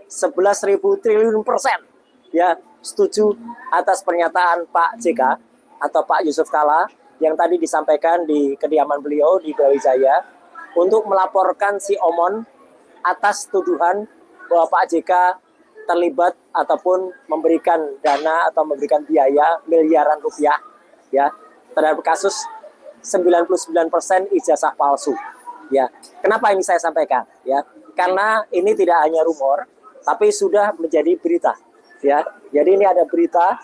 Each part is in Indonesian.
11.000 triliun persen ya setuju atas pernyataan Pak JK atau Pak Yusuf Kalla yang tadi disampaikan di kediaman beliau di Brawijaya untuk melaporkan si Omon atas tuduhan bahwa Pak JK terlibat ataupun memberikan dana atau memberikan biaya miliaran rupiah ya terhadap kasus 99% ijazah palsu. Ya, kenapa ini saya sampaikan? Ya, karena ini tidak hanya rumor, tapi sudah menjadi berita. Ya, jadi ini ada berita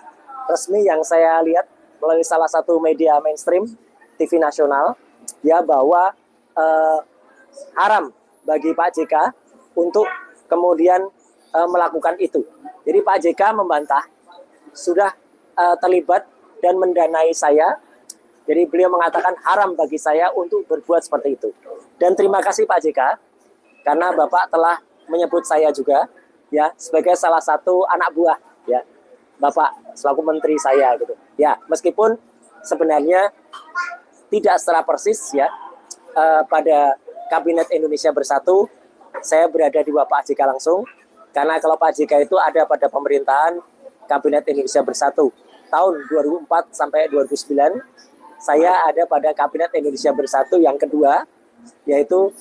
resmi yang saya lihat melalui salah satu media mainstream TV nasional, ya bahwa haram bagi Pak JK untuk kemudian melakukan itu. Jadi Pak JK membantah sudah terlibat dan mendanai saya. Jadi beliau mengatakan haram bagi saya untuk berbuat seperti itu. Dan terima kasih Pak JK karena Bapak telah menyebut saya juga ya sebagai salah satu anak buah ya Bapak selaku menteri saya gitu. Ya, meskipun sebenarnya tidak secara persis ya pada Kabinet Indonesia Bersatu saya berada di bawah Pak JK langsung karena kalau Pak JK itu ada pada pemerintahan Kabinet Indonesia Bersatu tahun 2004 sampai 2009. Saya ada pada Kabinet Indonesia Bersatu yang kedua, yaitu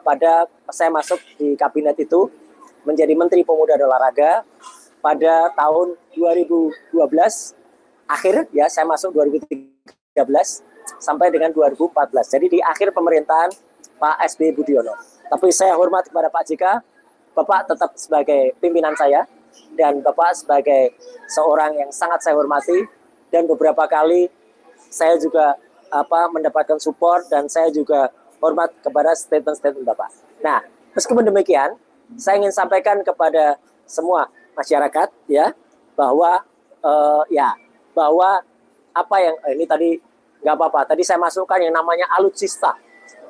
pada saya masuk di kabinet itu menjadi Menteri Pemuda dan Olahraga pada tahun 2012 akhir ya saya masuk 2013 sampai dengan 2014. Jadi di akhir pemerintahan Pak SBY Budiono. Tapi saya hormat kepada Pak JK, Bapak tetap sebagai pimpinan saya dan Bapak sebagai seorang yang sangat saya hormati dan beberapa kali saya juga mendapatkan support dan saya juga hormat kepada statement-statement Bapak. Nah, meskipun demikian, saya ingin sampaikan kepada semua masyarakat ya bahwa bahwa apa yang ini tadi nggak apa-apa. Tadi saya masukkan yang namanya alutsista.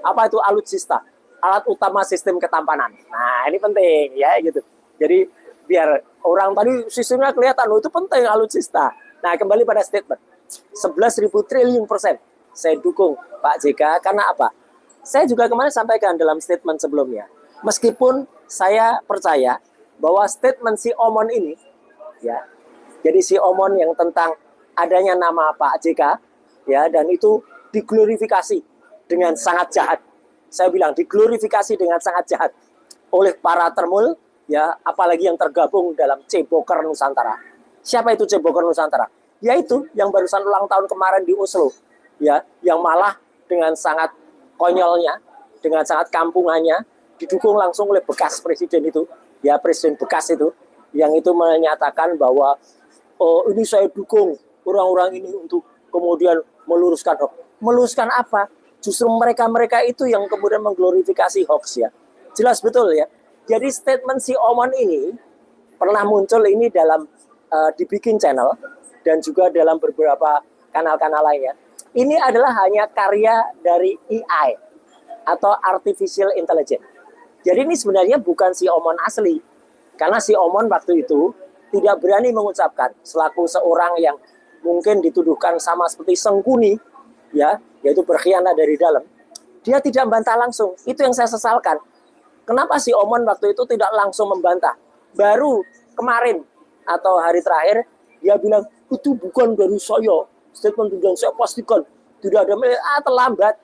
Apa itu alutsista? Alat utama sistem ketampanan. Nah, ini penting ya gitu. Jadi biar orang tadi sistemnya kelihatan, itu penting alutsista. Nah, kembali pada statement. 11.000 triliun persen saya dukung Pak JK karena apa? Saya juga kemarin sampaikan dalam statement sebelumnya. Meskipun saya percaya bahwa statement si Omon ini ya. Jadi si Omon yang tentang adanya nama Pak JK ya dan itu diglorifikasi dengan sangat jahat. Saya bilang diglorifikasi dengan sangat jahat oleh para termul ya apalagi yang tergabung dalam Ceboker Nusantara. Siapa itu Ceboker Nusantara? Yaitu yang barusan ulang tahun kemarin di Oslo ya yang malah dengan sangat konyolnya dengan sangat kampungannya didukung langsung oleh bekas presiden itu ya presiden bekas itu yang itu menyatakan bahwa ini saya dukung orang-orang ini untuk kemudian meluruskan hoax. Meluruskan apa? Justru mereka-mereka itu yang kemudian mengglorifikasi hoax ya. Jelas betul ya. Jadi statement si Omon ini pernah muncul ini dalam dibikin channel dan juga dalam beberapa kanal-kanal lainnya. Ini adalah hanya karya dari AI atau Artificial Intelligence. Jadi ini sebenarnya bukan si Omon asli. Karena si Omon waktu itu tidak berani mengucapkan selaku seorang yang mungkin dituduhkan sama seperti Sengkuni, ya, yaitu berkhianat dari dalam. Dia tidak membantah langsung. Itu yang saya sesalkan. Kenapa si Omon waktu itu tidak langsung membantah? Baru kemarin atau hari terakhir dia bilang itu bukan dari saya, statement yang saya pastikan tidak ada terlambat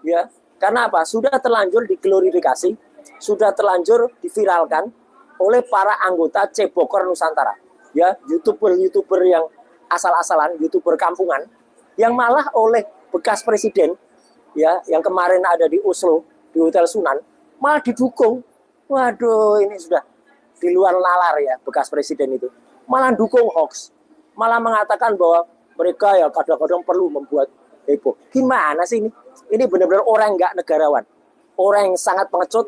ya karena apa sudah terlanjur diglorifikasi sudah terlanjur diviralkan oleh para anggota Ceboker Nusantara ya youtuber yang asal-asalan youtuber kampungan yang malah oleh bekas presiden ya yang kemarin ada di Oslo di Hotel Sunan malah didukung. Waduh ini sudah di luar nalar ya bekas presiden itu malah dukung hoax. Malah mengatakan bahwa mereka ya kadang-kadang perlu membuat heboh. Gimana sih ini? Ini benar-benar orang nggak negarawan. Orang yang sangat pengecut,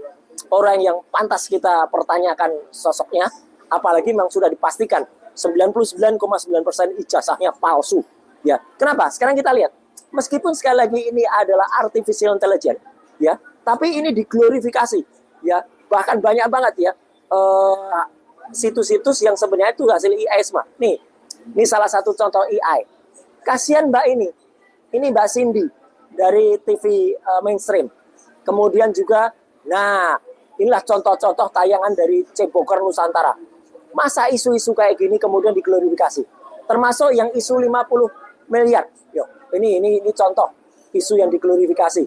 orang yang pantas kita pertanyakan sosoknya, apalagi memang sudah dipastikan 99,9% ijazahnya palsu. Ya, kenapa? Sekarang kita lihat. Meskipun sekali lagi ini adalah artificial intelligence, ya, tapi ini diglorifikasi, ya. Bahkan banyak banget ya situs-situs yang sebenarnya itu hasil AI semua. Nih. Ini salah satu contoh AI. Kasihan Mbak ini Mbak Cindy dari TV mainstream. Kemudian juga, nah Inilah contoh-contoh tayangan dari Ceboker Nusantara. Masa isu-isu kayak gini kemudian diglorifikasi. Termasuk yang isu 50 miliar. Yo, ini contoh isu yang diglorifikasi.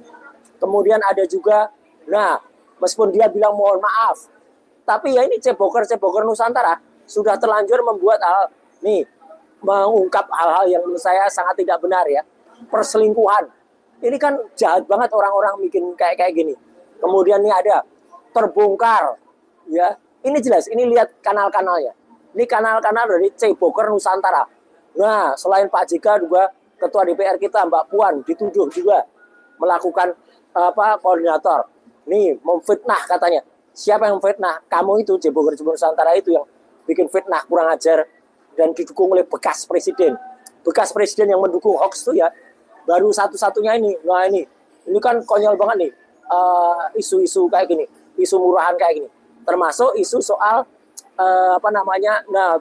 Kemudian ada juga, nah, meskipun dia bilang mohon maaf, tapi ya ini Ceboker Nusantara sudah terlanjur membuat mengungkap hal-hal yang menurut saya sangat tidak benar ya. Perselingkuhan. Ini kan jahat banget orang-orang bikin kayak gini. Kemudian ini ada terbongkar ya. Ini jelas, ini lihat kanal-kanalnya. Ini kanal-kanal dari Ceboker Nusantara. Nah, selain Pak JK juga Ketua DPR kita Mbak Puan dituduh juga melakukan koordinator. Nih, memfitnah katanya. Siapa yang memfitnah? Kamu itu Ceboker Nusantara itu yang bikin fitnah kurang ajar dan didukung oleh bekas presiden. Bekas presiden yang mendukung hoax itu ya baru satu-satunya ini. Nah, ini kan konyol banget nih. Isu-isu kayak gini, isu murahan kayak gini. Termasuk isu soal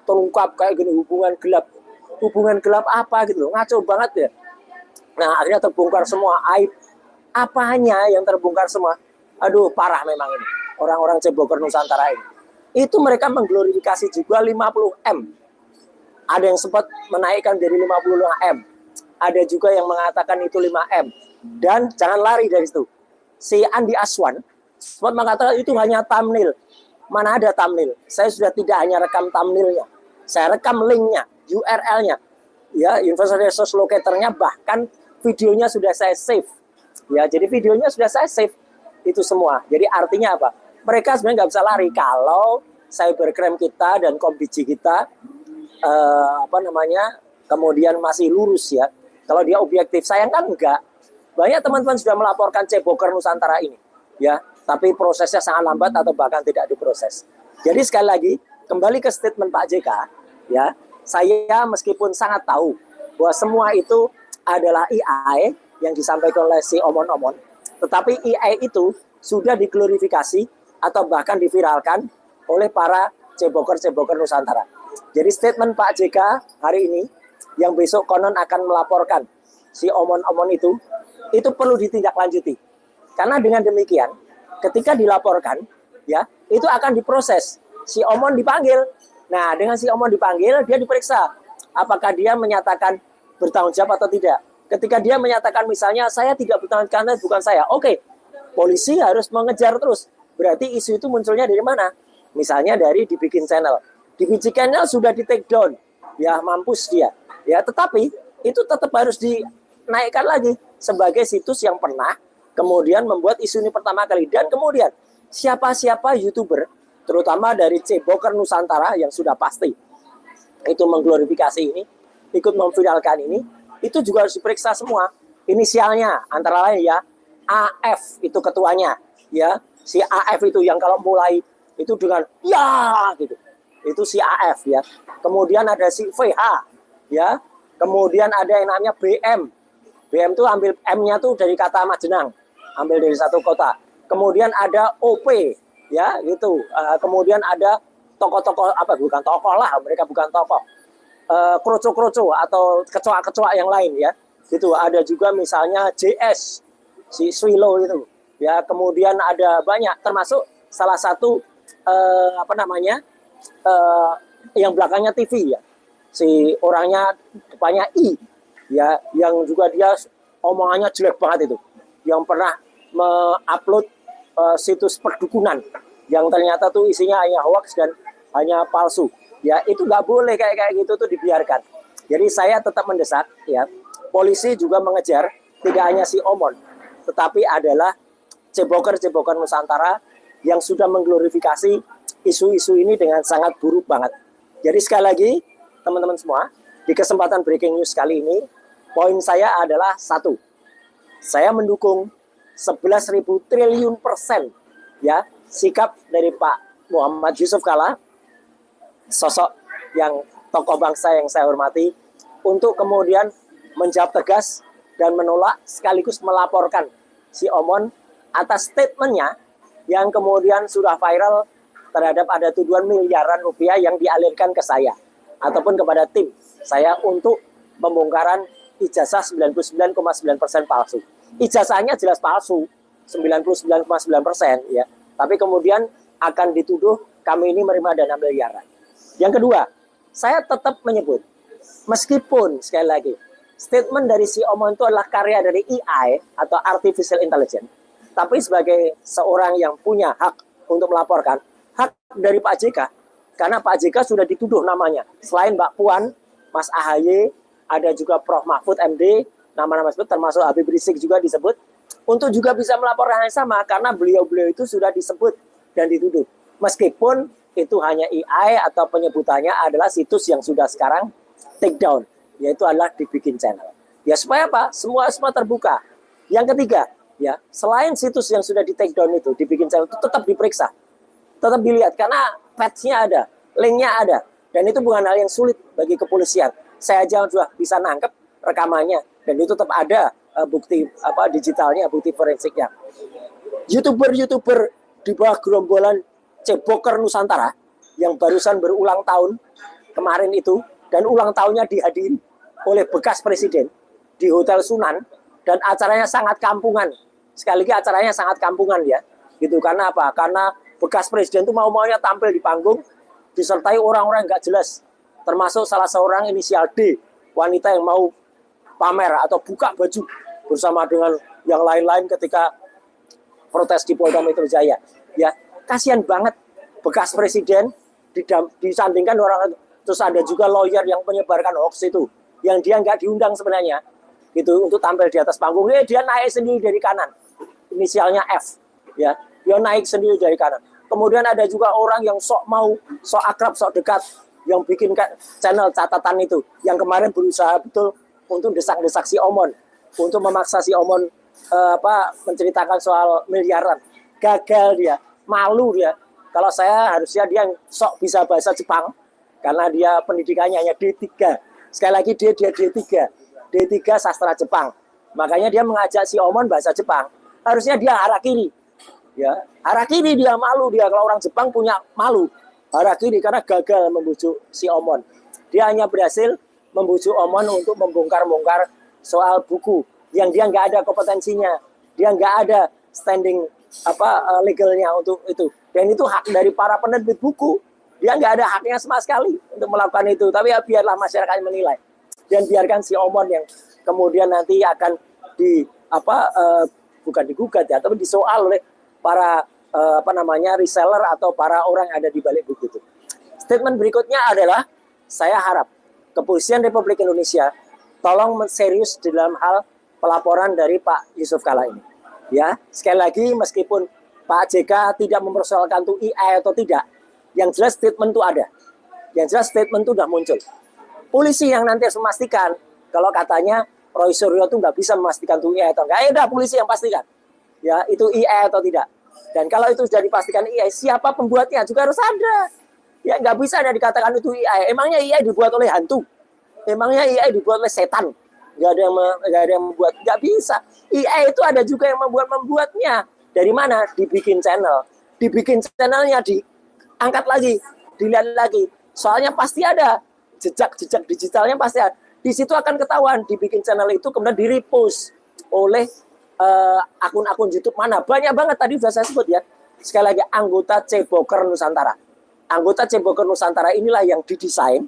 terungkap kayak gini hubungan gelap apa gitu loh, ngaco banget ya. Nah, akhirnya terbongkar semua aib. Apanya yang terbongkar semua? Aduh, parah memang ini orang-orang Ceboker Nusantara ini. Itu mereka mengglorifikasi juga 50M. Ada yang sempat menaikkan dari 55M. Ada juga yang mengatakan itu 5M. Dan jangan lari dari situ. Si Andi Aswan sempat mengatakan itu hanya thumbnail. Mana ada thumbnail? Saya sudah tidak hanya rekam thumbnailnya, saya rekam linknya, URL-nya, ya, Universal Resource Locator-nya, bahkan videonya sudah saya save. Ya, jadi videonya sudah saya save itu semua. Jadi artinya apa? Mereka sebenarnya nggak bisa lari kalau cybercrime kita dan Kombiji kita kemudian masih lurus ya. Kalau dia objektif, sayang kan enggak. Banyak teman-teman sudah melaporkan Ceboker Nusantara ini, ya. Tapi prosesnya sangat lambat atau bahkan tidak diproses. Jadi sekali lagi, kembali ke statement Pak JK, ya, saya meskipun sangat tahu bahwa semua itu adalah AI yang disampaikan oleh si omon-omon, tetapi AI itu sudah diglorifikasi atau bahkan diviralkan oleh para Ceboker Nusantara. Jadi statement Pak JK hari ini, yang besok konon akan melaporkan si omon-omon itu perlu ditindaklanjuti. Karena dengan demikian, ketika dilaporkan, ya, itu akan diproses. Si Omon dipanggil. Nah, dengan si Omon dipanggil, dia diperiksa. Apakah dia menyatakan bertanggung jawab atau tidak. Ketika dia menyatakan misalnya, saya tidak bertanggung jawab karena bukan saya. Oke, polisi harus mengejar terus. Berarti isu itu munculnya dari mana? Misalnya dari dibikin channel. Dibikin channel sudah di take down. Ya, mampus dia. Ya, tetapi itu tetap harus dinaikkan lagi sebagai situs yang pernah kemudian membuat isu ini pertama kali. Dan kemudian siapa-siapa YouTuber, terutama dari Ceboker Nusantara yang sudah pasti itu mengglorifikasi ini, ikut memviralkan ini, itu juga harus diperiksa semua. Inisialnya antara lain ya, AF itu ketuanya. Ya, si AF itu yang kalau mulai itu dengan ya gitu. Itu si AF ya. Kemudian ada si VH ya. Kemudian ada yang namanya BM. BM itu ambil M-nya tuh dari kata Majenang. Ambil dari satu kota. Kemudian ada OP, ya gitu. Kemudian ada tokoh-tokoh bukan tokoh lah, mereka bukan tokoh. Kroco-kroco atau kecoa-kecoa yang lain ya. Gitu. Ada juga misalnya JS, si Swilo itu. Ya, kemudian ada banyak termasuk salah satu yang belakangnya TV ya. Si orangnya depannya I ya, yang juga dia omongannya jelek banget itu. Yang pernah mengupload situs perdukunan yang ternyata tuh isinya hanya hoax dan hanya palsu. Ya, itu nggak boleh kayak gitu tuh dibiarkan. Jadi saya tetap mendesak ya, polisi juga mengejar tidak hanya si Omon, tetapi adalah Ceboker Nusantara yang sudah mengglorifikasi isu-isu ini dengan sangat buruk banget. Jadi sekali lagi teman-teman semua, di kesempatan breaking news kali ini, poin saya adalah satu, saya mendukung 11.000 triliun % ya sikap dari Pak Muhammad Yusuf Kalla, sosok yang tokoh bangsa yang saya hormati, untuk kemudian menjawab tegas dan menolak sekaligus melaporkan si Omon atas statementnya yang kemudian sudah viral terhadap ada tuduhan miliaran rupiah yang dialirkan ke saya ataupun kepada tim saya untuk pembongkaran ijazah 99,9% palsu. Ijazahnya jelas palsu, 99,9% ya. tapi kemudian akan dituduh kami ini menerima dana miliaran. Yang kedua, saya tetap menyebut, meskipun sekali lagi, statement dari si Omon itu adalah karya dari AI atau Artificial Intelligence, tapi sebagai seorang yang punya hak untuk melaporkan, hak dari Pak JK, karena Pak JK sudah dituduh namanya. Selain Mbak Puan, Mas AHY, ada juga Prof. Mahfud MD, nama-nama tersebut termasuk Habib Rizik juga disebut, untuk juga bisa melaporkan yang sama, karena beliau-beliau itu sudah disebut dan dituduh. Meskipun itu hanya AI atau penyebutannya adalah situs yang sudah sekarang take down, yaitu adalah dibikin channel. Ya supaya apa? Semua terbuka. Yang ketiga, ya selain situs yang sudah di take down itu dibikin channel itu tetap diperiksa, tetap dilihat karena patch-nya ada, link-nya ada, dan itu bukan hal yang sulit bagi kepolisian. Saya aja sudah bisa nangkep rekamannya dan itu tetap ada bukti digitalnya, bukti forensiknya. YouTuber di bawah gerombolan Ceboker Nusantara yang barusan berulang tahun kemarin itu, dan ulang tahunnya dihadiri oleh bekas presiden di Hotel Sunan, dan acaranya sangat kampungan. Sekali lagi acaranya sangat kampungan ya. Gitu karena apa? Karena bekas presiden itu mau-maunya tampil di panggung disertai orang-orang nggak jelas. Termasuk salah seorang inisial D, wanita yang mau pamer atau buka baju bersama dengan yang lain-lain ketika protes di Polda Metro Jaya. Ya, kasihan banget bekas presiden disandingkan orang, terus ada juga lawyer yang menyebarkan hoax itu, yang dia nggak diundang sebenarnya, gitu untuk tampil di atas panggung. Dia naik sendiri dari kanan, inisialnya F, ya, dia naik sendiri dari kanan. Kemudian ada juga orang yang sok akrab, sok dekat, yang bikin channel catatan itu, yang kemarin berusaha betul untuk desak-desak si Omon, untuk memaksa si Omon menceritakan soal miliaran. Gagal dia, malu dia. Kalau saya harusnya dia sok bisa bahasa Jepang, karena dia pendidikannya hanya D3. Sekali lagi dia D3 sastra Jepang. Makanya dia mengajak si Omon bahasa Jepang. Harusnya dia harakiri. Ya, harakiri dia, malu dia. Kalau orang Jepang punya malu. Harakiri karena gagal membujuk si Omon. Dia hanya berhasil membujuk Omon untuk membongkar-bongkar soal buku yang dia nggak ada kompetensinya. Dia nggak ada standing legalnya untuk itu. Dan itu hak dari para penerbit buku. Dia nggak ada haknya sama sekali untuk melakukan itu. Tapi ya biarlah masyarakat menilai. Dan biarkan si Omon yang kemudian nanti akan bukan digugat ya, tapi disoal oleh para reseller atau para orang yang ada di balik buku itu. Statement berikutnya adalah, saya harap Kepolisian Republik Indonesia tolong serius di dalam hal pelaporan dari Pak Yusuf Kalla ini. Ya, sekali lagi meskipun Pak JK tidak mempersoalkan itu AI atau tidak, yang jelas statement itu ada. Yang jelas statement itu sudah muncul. Polisi yang nanti harus memastikan, kalau katanya Roy Suryo itu nggak bisa memastikan itu AI atau enggak, ya udah polisi yang pastikan. Ya, itu AI atau tidak. Dan kalau itu sudah dipastikan AI, siapa pembuatnya juga harus ada. Ya, nggak bisa ada dikatakan itu AI. Emangnya AI dibuat oleh hantu? Emangnya AI dibuat oleh setan? Nggak ada yang membuat. Nggak bisa. AI itu ada juga yang membuatnya. Dari mana? Dibikin channel. Dibikin channelnya, diangkat lagi, dilihat lagi. Soalnya pasti ada jejak digitalnya, pasti ada. Di situ akan ketahuan. Dibikin channel itu kemudian di-repost oleh akun-akun YouTube mana. Banyak banget tadi sudah saya sebut ya. Sekali lagi, anggota Ceboker Nusantara. Anggota Ceboker Nusantara inilah yang didesain,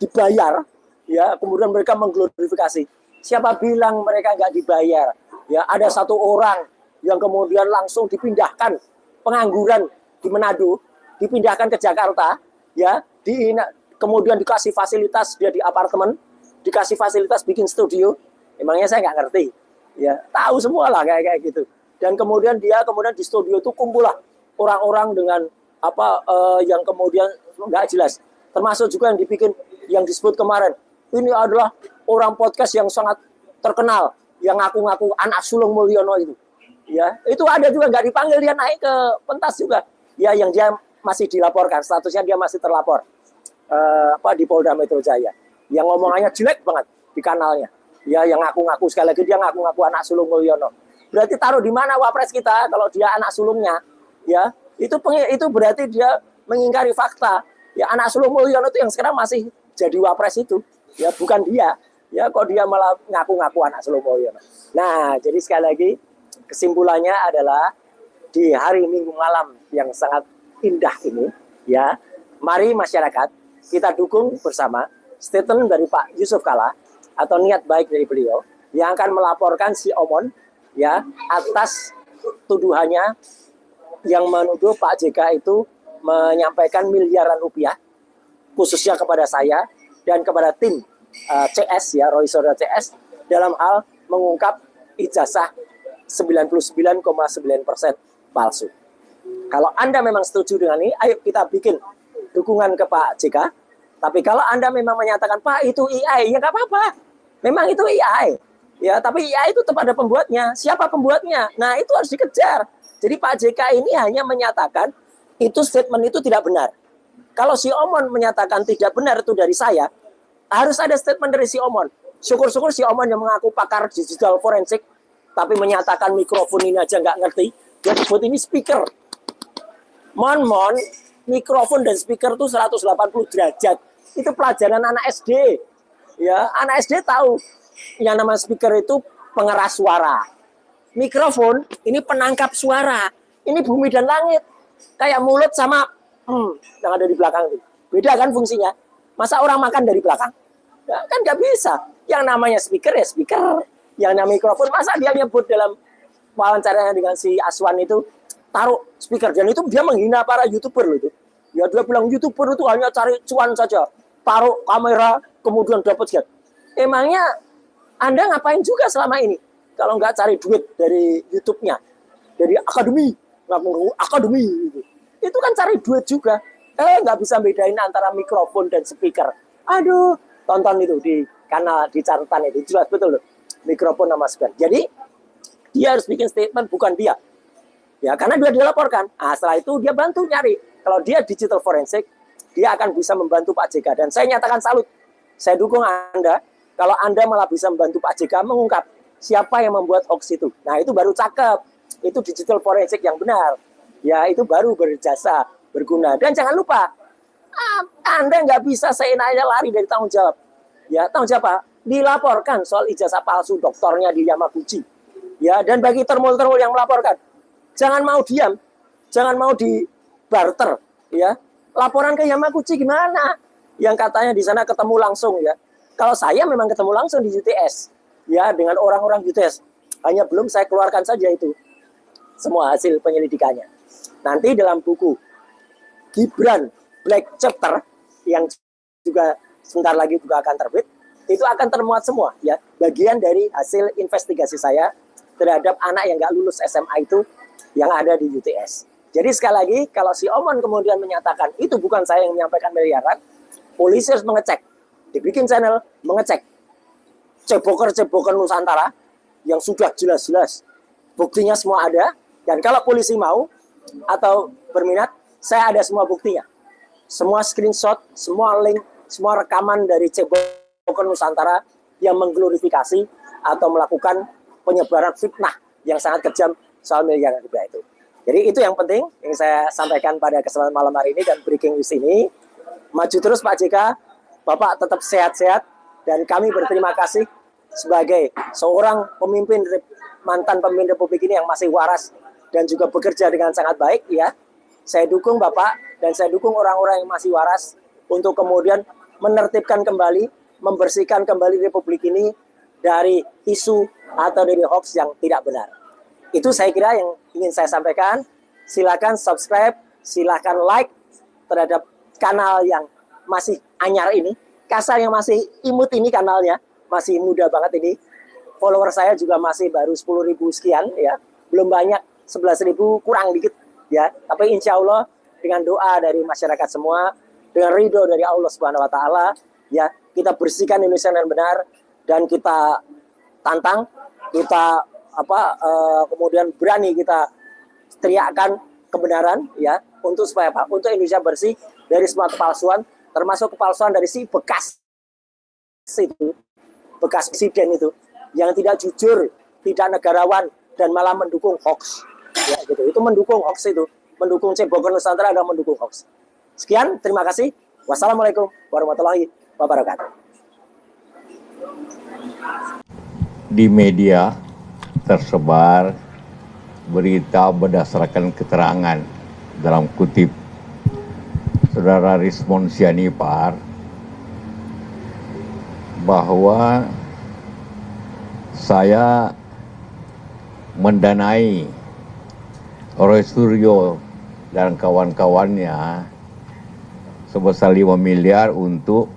dibayar, ya, kemudian mereka mengglorifikasi. Siapa bilang mereka nggak dibayar? Ya, ada satu orang yang kemudian langsung dipindahkan pengangguran di Manado, dipindahkan ke Jakarta, ya, kemudian dikasih fasilitas dia di apartemen, dikasih fasilitas bikin studio. Emangnya saya nggak ngerti, ya, tahu semua lah kayak gitu. Dan kemudian dia di studio itu kumpul lah orang-orang dengan yang kemudian nggak jelas, termasuk juga yang dibikin, yang disebut kemarin ini adalah orang podcast yang sangat terkenal yang ngaku-ngaku anak sulung Mulyono itu, ya, itu ada juga nggak dipanggil, dia naik ke pentas juga, ya, yang dia masih dilaporkan, statusnya dia masih terlapor di Polda Metro Jaya, yang ngomongannya jelek banget di kanalnya, ya, yang ngaku-ngaku, sekali lagi dia ngaku-ngaku anak sulung Mulyono. Berarti taruh di mana wapres kita kalau dia anak sulungnya, ya? Itu berarti dia mengingkari fakta. Ya, anak sulung Mulyono itu yang sekarang masih jadi wapres itu, ya, bukan dia. Ya, kok dia malah ngaku-ngaku anak sulung Mulyono. Nah, jadi sekali lagi kesimpulannya adalah di hari Minggu malam yang sangat indah ini, ya, mari masyarakat kita dukung bersama statement dari Pak Yusuf Kalla atau niat baik dari beliau yang akan melaporkan si Omon, ya, atas tuduhannya yang menuduh Pak JK itu menyampaikan miliaran rupiah khususnya kepada saya dan kepada tim CS, ya, Roy Suryo CS, dalam hal mengungkap ijazah 99,9% palsu. Kalau Anda memang setuju dengan ini, ayo kita bikin dukungan ke Pak JK. Tapi kalau Anda memang menyatakan, Pak itu AI, ya nggak apa-apa. Memang itu AI. Ya, tapi AI itu tetap ada pembuatnya. Siapa pembuatnya? Nah, itu harus dikejar. Jadi Pak JK ini hanya menyatakan itu statement itu tidak benar. Kalau si Omon menyatakan tidak benar itu dari saya, harus ada statement dari si Omon. Syukur-syukur si Omon yang mengaku pakar digital forensik, tapi menyatakan mikrofon ini aja nggak ngerti. Dia sebut ini speaker. Mon, mikrofon dan speaker itu 180 derajat. Itu pelajaran anak SD. Ya, anak SD tahu yang namanya speaker itu pengeras suara. Mikrofon ini penangkap suara. Ini bumi dan langit. Kayak mulut sama yang ada di belakang itu. Beda kan fungsinya? Masa orang makan dari belakang? Ya, kan nggak bisa. Yang namanya speaker ya speaker. Yang namanya mikrofon, masa dia nyebut dalam wawancaranya dengan si Aswan itu taruh speaker, dan itu dia menghina para YouTuber loh itu. Ya dia bilang YouTuber itu hanya cari cuan saja. Taruh kamera kemudian dapat sekian. Emangnya Anda ngapain juga selama ini? Kalau nggak cari duit dari YouTube-nya, dari akademi, akademi gitu. Itu kan cari duit juga. Nggak bisa bedain antara mikrofon dan speaker. Aduh, tonton itu di kanal, di catatan itu jelas betul loh. Mikrofon sama speaker. Jadi dia harus bikin statement, bukan dia. Ya, karena dia dilaporkan. Nah, setelah itu dia bantu nyari. Kalau dia digital forensik, dia akan bisa membantu Pak JK. Dan saya nyatakan salut. Saya dukung Anda. Kalau Anda malah bisa membantu Pak JK mengungkap siapa yang membuat hoax itu. Nah, itu baru cakep. Itu digital forensik yang benar. Ya, itu baru berjasa, berguna. Dan jangan lupa, Anda nggak bisa seenaknya lari dari tanggung jawab. Ya, tanggung jawab apa? Dilaporkan soal ijazah palsu doktornya di Yamaguchi. Ya, dan bagi termul-termul yang melaporkan, jangan mau diam, jangan mau di barter, ya. Laporan ke Yamaguchi gimana? Yang katanya di sana ketemu langsung, ya. Kalau saya memang ketemu langsung di UTS, ya, dengan orang-orang UTS. Hanya belum saya keluarkan saja itu semua hasil penyelidikannya. Nanti dalam buku Gibran Black Chapter yang juga sebentar lagi juga akan terbit, itu akan termuat semua, ya, bagian dari hasil investigasi saya terhadap anak yang nggak lulus SMA itu yang ada di UTS. Jadi sekali lagi, kalau si Omon kemudian menyatakan itu bukan saya yang menyampaikan miliaran, polisi harus mengecek, dibikin channel mengecek ceboker-ceboker Nusantara yang sudah jelas-jelas buktinya semua ada. Dan kalau polisi mau atau berminat, saya ada semua buktinya, semua screenshot, semua link, semua rekaman dari ceboker Nusantara yang mengglorifikasi atau melakukan penyebaran fitnah yang sangat kejam soal miliaran rupiah itu. Jadi itu yang penting yang saya sampaikan pada kesempatan malam hari ini dan breaking news ini. Maju terus Pak JK, Bapak tetap sehat-sehat, dan kami berterima kasih sebagai seorang pemimpin, mantan pemimpin Republik ini yang masih waras dan juga bekerja dengan sangat baik, ya. Saya dukung Bapak dan saya dukung orang-orang yang masih waras untuk kemudian menertibkan kembali, membersihkan kembali Republik ini dari isu atau dari hoax yang tidak benar. Itu saya kira yang ingin saya sampaikan. Silakan subscribe, silakan like terhadap kanal yang masih anyar ini, kasar yang masih imut ini kanalnya, masih muda banget ini. Follower saya juga masih baru 10.000 sekian, ya, belum banyak, 11.000 kurang dikit, ya. Tapi insya Allah dengan doa dari masyarakat semua, dengan ridho dari Allah Subhanahu Wa Taala, ya, kita bersihkan Indonesia dengan benar dan kita tantang, kita kemudian berani kita teriakkan kebenaran, ya, untuk supaya apa? Untuk Indonesia bersih dari semua kepalsuan, termasuk kepalsuan dari si bekas itu, bekas presiden itu yang tidak jujur, tidak negarawan dan malah mendukung hoax, ya, gitu. Itu mendukung hoax, itu mendukung cebokan Nusantara dan mendukung hoax. Sekian, terima kasih. Wassalamualaikum warahmatullahi wabarakatuh. Di media tersebar berita berdasarkan keterangan dalam kutip Saudara Rismond Sianipar bahwa saya mendanai Roy Suryo dan kawan-kawannya sebesar 5 miliar untuk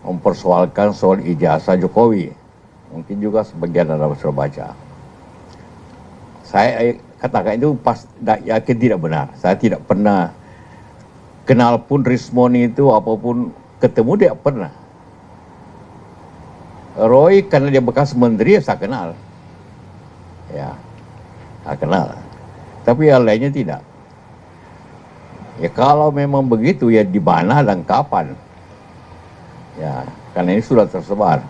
mempersoalkan soal ijazah Jokowi. Mungkin juga sebagian Anda sudah baca. Saya katakan itu yakin tidak benar. Saya tidak pernah kenal pun Rismond itu, apapun ketemu dia pernah. Roy karena dia bekas menteri, saya kenal. Ya, saya kenal. Tapi yang lainnya tidak. Ya kalau memang begitu, ya di mana dan kapan? Ya, karena ini sudah tersebar.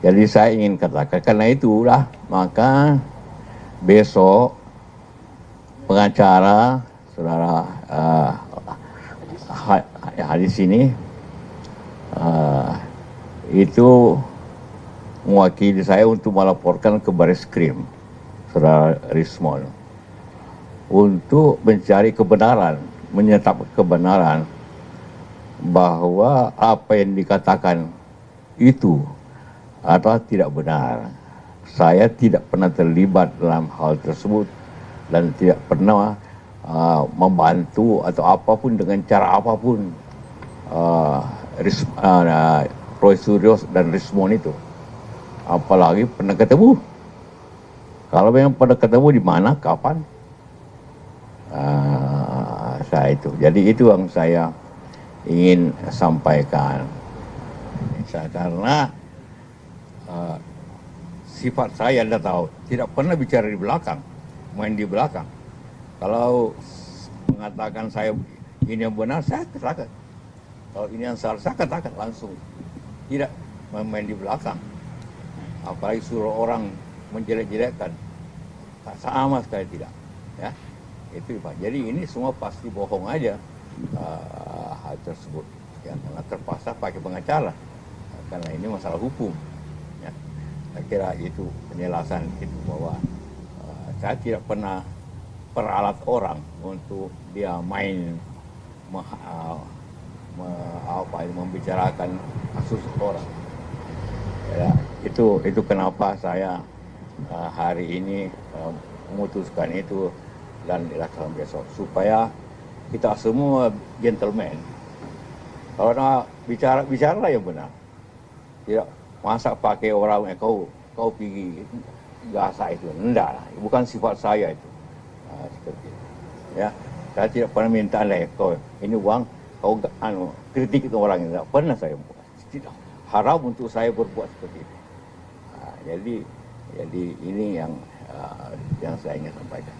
Jadi saya ingin katakan, karena itulah maka besok pengacara saudara hadis ini itu mewakili saya untuk melaporkan ke Bareskrim saudara Rismond untuk mencari kebenaran, menyetap kebenaran bahwa apa yang dikatakan itu adalah tidak benar. Saya tidak pernah terlibat dalam hal tersebut dan tidak pernah membantu atau apapun dengan cara apapun Roy Suryo dan Rismond itu. Apalagi pernah ketemu. Kalau memang pernah ketemu, di mana, kapan? Saya itu. Jadi itu yang saya ingin sampaikan. Karena sifat saya Anda tahu, tidak pernah bicara di belakang, main di belakang. Kalau mengatakan saya ini yang benar, saya katakan. Kalau ini yang salah, saya katakan langsung. Tidak main di belakang. Apalagi suruh orang menjelek-jelekkan. Sama sekali tidak. Ya, itu Pak. Jadi ini semua pasti bohong aja hal tersebut. Ya, karena terpaksa pakai pengacara. Karena ini masalah hukum. Ya. Saya kira itu penjelasan itu bahwa saya tidak pernah peralat orang untuk dia main membicarakan kasus orang. Ya, itu kenapa saya hari ini memutuskan itu dan dilaksanakan besok supaya kita semua gentleman. Kalau bicara yang benar. Tidak masa pakai orang yang kau pergi gasa itu, enggak lah, bukan sifat saya itu. Seperti itu. Ya, saya tidak pernah minta kau ini uang, kau kritik itu orang, tidak pernah saya buat. Tidak haram untuk saya berbuat seperti itu. Jadi ini yang saya ingin sampaikan.